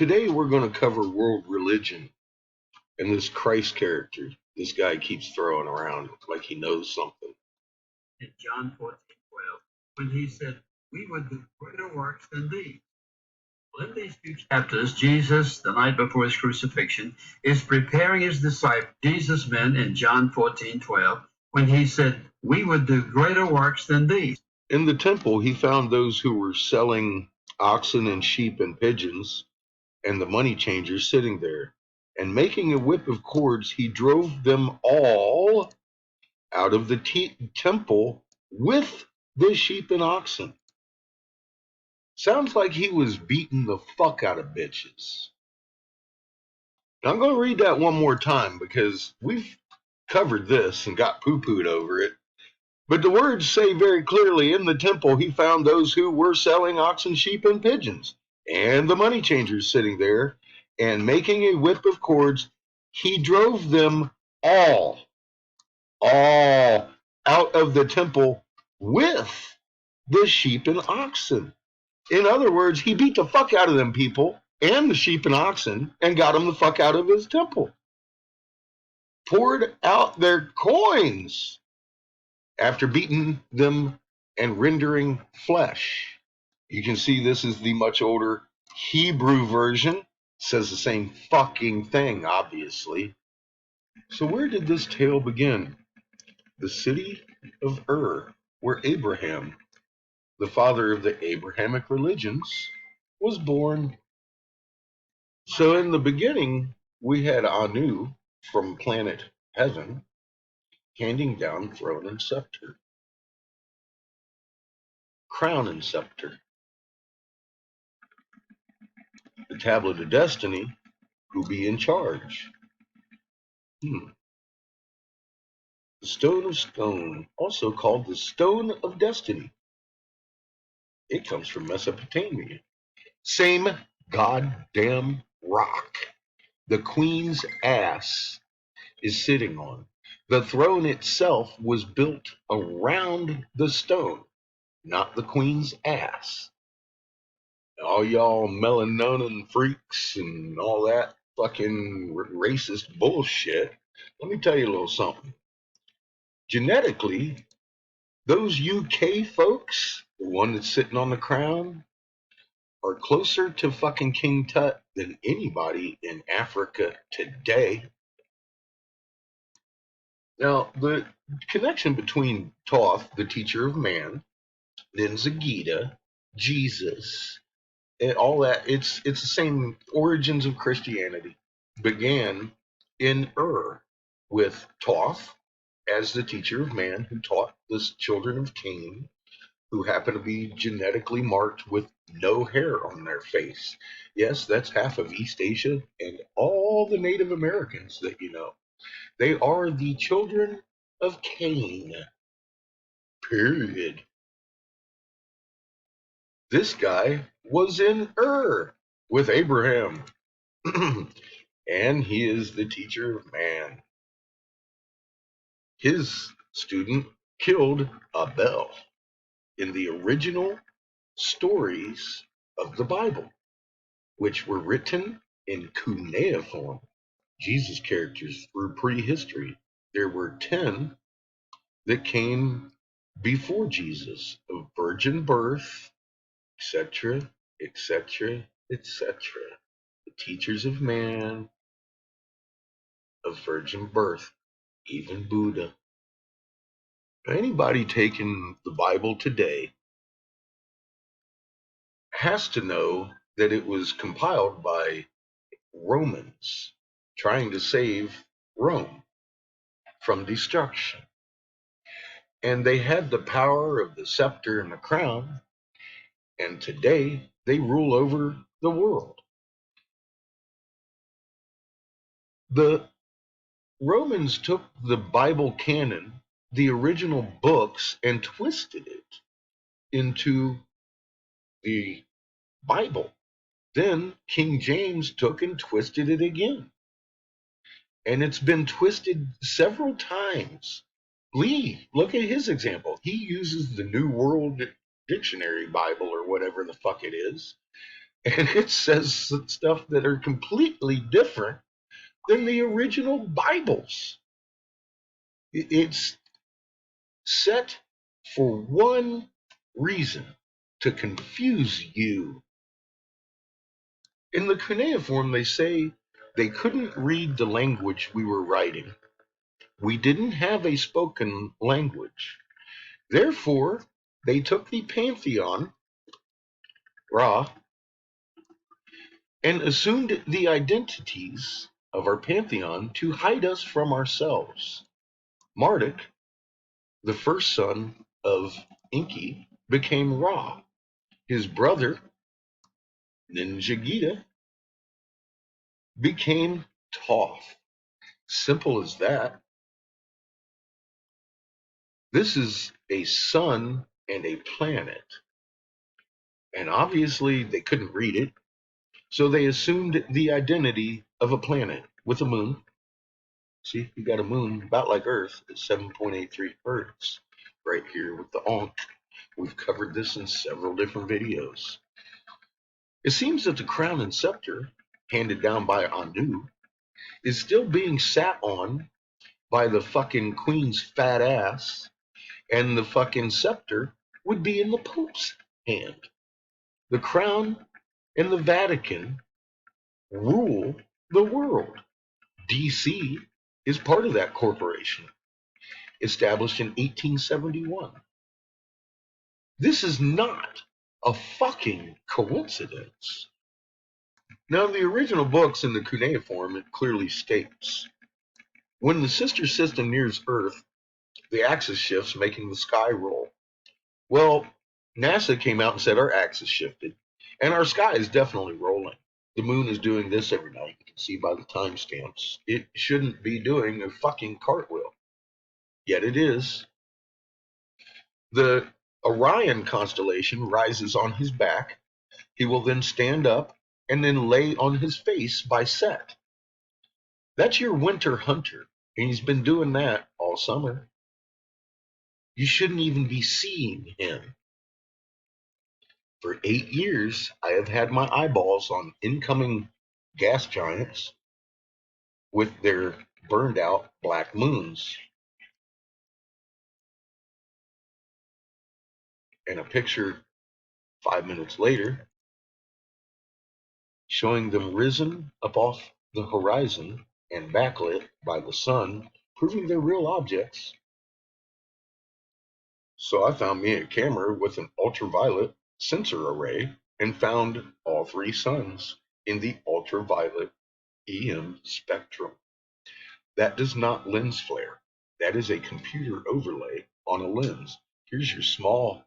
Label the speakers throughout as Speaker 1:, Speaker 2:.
Speaker 1: Today we're going to cover world religion and this Christ character this guy keeps throwing around like he knows something.
Speaker 2: In John 14:12, when he said, "We would do greater works than these." Well, in these few chapters, Jesus, the night before his crucifixion, is preparing his disciples, Jesus' men, in John 14:12, when he said, "We would do greater works than these."
Speaker 1: In the temple, he found those who were selling oxen and sheep and pigeons, and the money changers sitting there. And making a whip of cords, he drove them all out of the temple with the sheep and oxen. Sounds like he was beating the fuck out of bitches. Now, I'm going to read that one more time because we've covered this and got poo-pooed over it. But the words say very clearly, in the temple he found those who were selling oxen, sheep, and pigeons, and the money changers sitting there, and making a whip of cords, he drove them all out of the temple with the sheep and oxen. In other words, he beat the fuck out of them people and the sheep and oxen and got them the fuck out of his temple. Poured out their coins after beating them and rendering flesh. You can see this is the much older Hebrew version. Says the same fucking thing, obviously. So where did this tale begin? The city of Ur, where Abraham, the father of the Abrahamic religions, was born. So in the beginning, we had Anu from planet Heaven handing down throne and scepter, crown and scepter. The tablet of destiny, who be in charge? The stone of stone, also called the stone of destiny. It comes from Mesopotamia. Same goddamn rock the queen's ass is sitting on. The throne itself was built around the stone, not the queen's ass. All y'all melanonin freaks and all that fucking racist bullshit, let me tell you a little something. Genetically, those UK folks, the one that's sitting on the crown, are closer to fucking King Tut than anybody in Africa today. Now, the connection between Toth, the teacher of man, then Zagita, Jesus, and all that, it's the same origins of Christianity. Began in Ur with Toth as the teacher of man who taught the children of Cain, who happen to be genetically marked with no hair on their face. Yes, that's half of East Asia and all the Native Americans that you know. They are the children of Cain. Period. This guy was in Ur with Abraham. And he is the teacher of man. His student killed Abel in the original stories of the Bible, which were written in cuneiform, Jesus characters through prehistory. There were 10 that came before Jesus, of virgin birth, etc., etc., etc. The teachers of man, of virgin birth, even Buddha. Anybody taking the Bible today has to know that it was compiled by Romans trying to save Rome from destruction. And they had the power of the scepter and the crown, and today they rule over the world. The Romans took the Bible canon, the original books, and twisted it into the Bible. Then King James took and twisted it again. And it's been twisted several times. Lee, look at his example. He uses the New World Dictionary Bible or whatever the fuck it is. And it says stuff that are completely different than the original Bibles. It's set for one reason, to confuse you. In the cuneiform, they say they couldn't read the language we were writing. We didn't have a spoken language. Therefore, they took the pantheon, Ra, and assumed the identities of our pantheon to hide us from ourselves. Marduk, the first son of Enki, became Ra. His brother, Ninjagita, became Toth. Simple as that. This is a sun and a planet. And obviously, they couldn't read it. So they assumed the identity of a planet with a moon. See, you got a moon about like Earth at 7.83 Hertz right here with the Ankh. We've covered this in several different videos. It seems that the crown and scepter, handed down by Anu, is still being sat on by the fucking queen's fat ass, and the fucking scepter would be in the Pope's hand. The crown and the Vatican rule the world. DC is part of that corporation, established in 1871. This is not a fucking coincidence. Now, in the original books in the cuneiform, it clearly states when the sister system nears Earth, the axis shifts, making the sky roll. Well, NASA came out and said our axis shifted, and our sky is definitely rolling. The moon is doing this every night. You can see by the timestamps. It shouldn't be doing a fucking cartwheel, yet it is. The Orion constellation rises on his back. He will then stand up and then lay on his face by set. That's your winter hunter, and he's been doing that all summer. You shouldn't even be seeing him. For 8 years, I have had my eyeballs on incoming gas giants with their burned out black moons. And a picture 5 minutes later showing them risen up off the horizon and backlit by the sun, proving they're real objects. So I found me a camera with an ultraviolet sensor array and found all three suns in the ultraviolet EM spectrum. That does not lens flare. That is a computer overlay on a lens. Here's your small,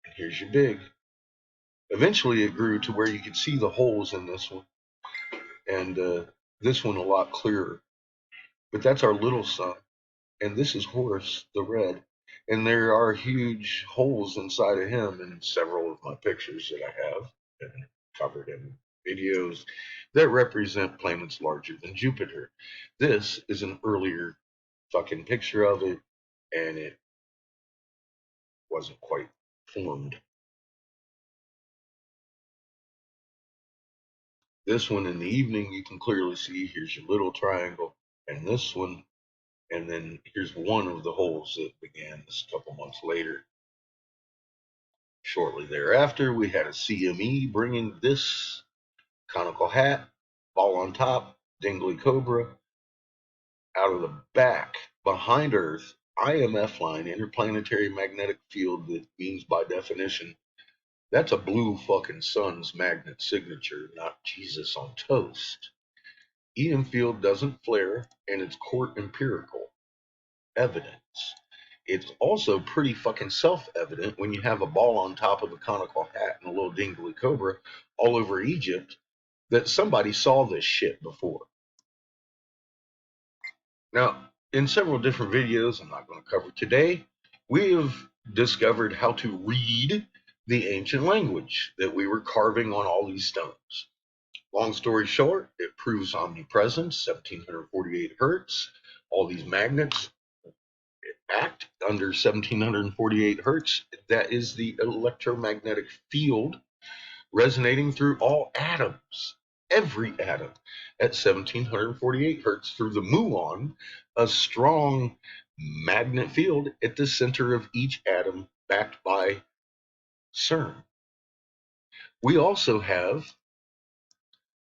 Speaker 1: and here's your big. Eventually it grew to where you could see the holes in this one, and this one a lot clearer. But that's our little sun, and this is Horus, the red. And there are huge holes inside of him in several of my pictures that I have and covered in videos that represent planets larger than Jupiter. This is an earlier fucking picture of it, and it wasn't quite formed. This one in the evening, you can clearly see here's your little triangle, and this one, and then here's one of the holes that began this a couple months later. Shortly thereafter, we had a CME bringing this conical hat, ball on top, dingly cobra, out of the back, behind Earth, IMF line, interplanetary magnetic field, that means by definition, that's a blue fucking sun's magnet signature, not Jesus on toast. EM field doesn't flare, and it's court empirical evidence. It's also pretty fucking self-evident when you have a ball on top of a conical hat and a little dingly cobra all over Egypt that somebody saw this shit before. Now, in several different videos I'm not going to cover today, we have discovered how to read the ancient language that we were carving on all these stones. Long story short, it proves omnipresence, 1748 hertz. All these magnets act under 1748 hertz. That is the electromagnetic field resonating through all atoms, every atom, at 1748 hertz through the muon, a strong magnet field at the center of each atom, backed by CERN. We also have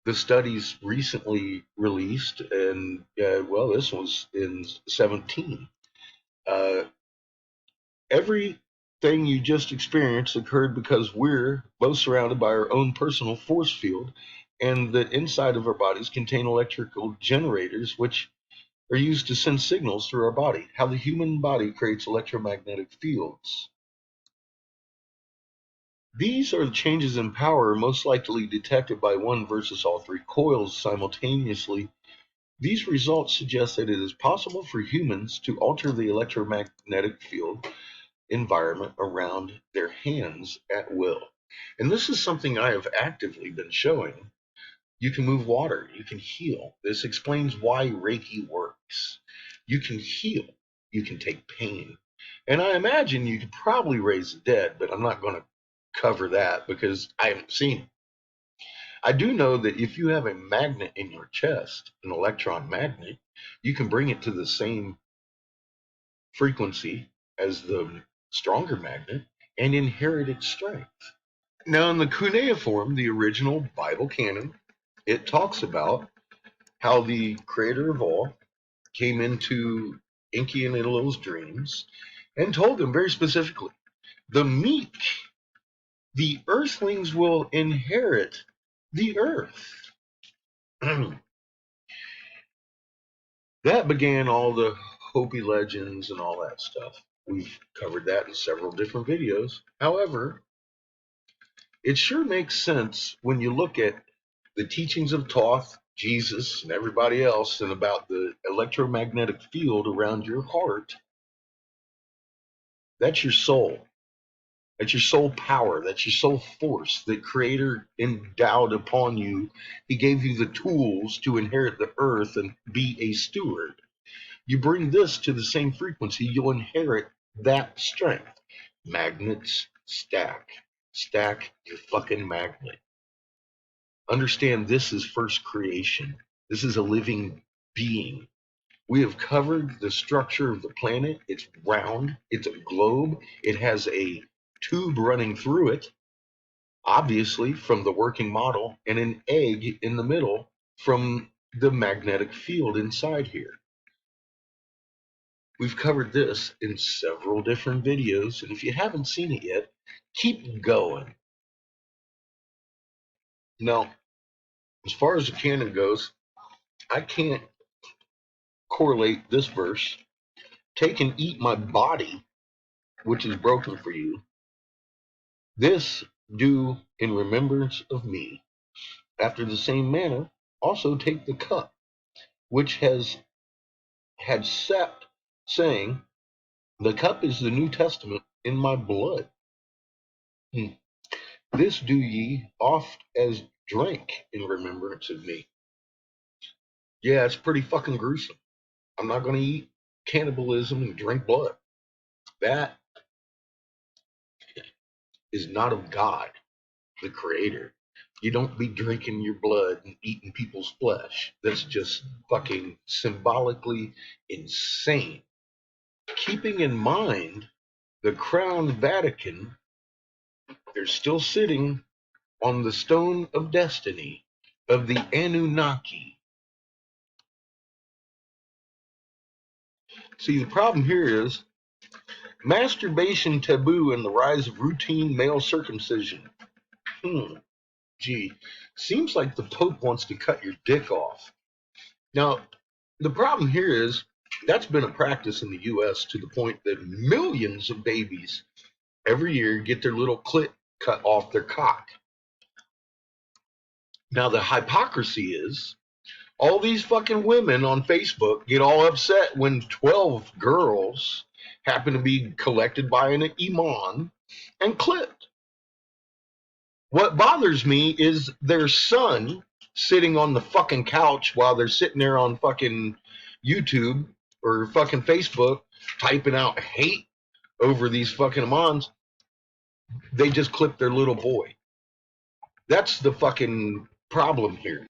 Speaker 1: the studies recently released, and well, this was in 17. Uh, Everything you just experienced occurred because we're both surrounded by our own personal force field, and that inside of our bodies contain electrical generators which are used to send signals through our body. How the human body creates electromagnetic fields. These are the changes in power most likely detected by one versus all three coils simultaneously. These results suggest that it is possible for humans to alter the electromagnetic field environment around their hands at will. And this is something I have actively been showing. You can move water, you can heal. This explains why Reiki works. You can heal, you can take pain. And I imagine you could probably raise the dead, but I'm not going to cover that because I haven't seen it. I do know that if you have a magnet in your chest, an electron magnet, you can bring it to the same frequency as the stronger magnet and inherit its strength. Now, in the cuneiform, the original Bible canon, it talks about how the creator of all came into Enki and Enlil's dreams and told them very specifically, the meek, the earthlings will inherit the earth. That began all the Hopi legends and all that stuff. We've covered that in several different videos. However, it sure makes sense when you look at the teachings of Toth, Jesus, and everybody else, and about the electromagnetic field around your heart. That's your soul. That's your soul power. That's your soul force that Creator endowed upon you. He gave you the tools to inherit the earth and be a steward. You bring this to the same frequency, you'll inherit that strength. Magnets stack. Stack your fucking magnet. Understand this is first creation. This is a living being. We have covered the structure of the planet. It's round. It's a globe. It has a tube running through it, obviously from the working model, and an egg in the middle from the magnetic field inside here. We've covered this in several different videos, and if you haven't seen it yet, keep going. Now, as far as the canon goes, I can't correlate this verse. Take and eat my body, which is broken for you. This do in remembrance of me. After the same manner, also take the cup, which had set, saying, the cup is the New Testament in my blood. This do ye oft as drink in remembrance of me. Yeah, it's pretty fucking gruesome. I'm not going to eat cannibalism and drink blood. That is not of God, the Creator. You don't be drinking your blood and eating people's flesh. That's just fucking symbolically insane. Keeping in mind the Crown Vatican, they're still sitting on the stone of destiny of the Anunnaki. See, the problem here is masturbation taboo and the rise of routine male circumcision. Gee, seems like the Pope wants to cut your dick off. Now, the problem here is that's been a practice in the U.S. to the point that millions of babies every year get their little clit cut off their cock. Now, the hypocrisy is all these fucking women on Facebook get all upset when 12 girls happen to be collected by an imam and clipped. What bothers me is their son sitting on the fucking couch while they're sitting there on fucking YouTube or fucking Facebook typing out hate over these fucking imams. They just clipped their little boy. That's the fucking problem here.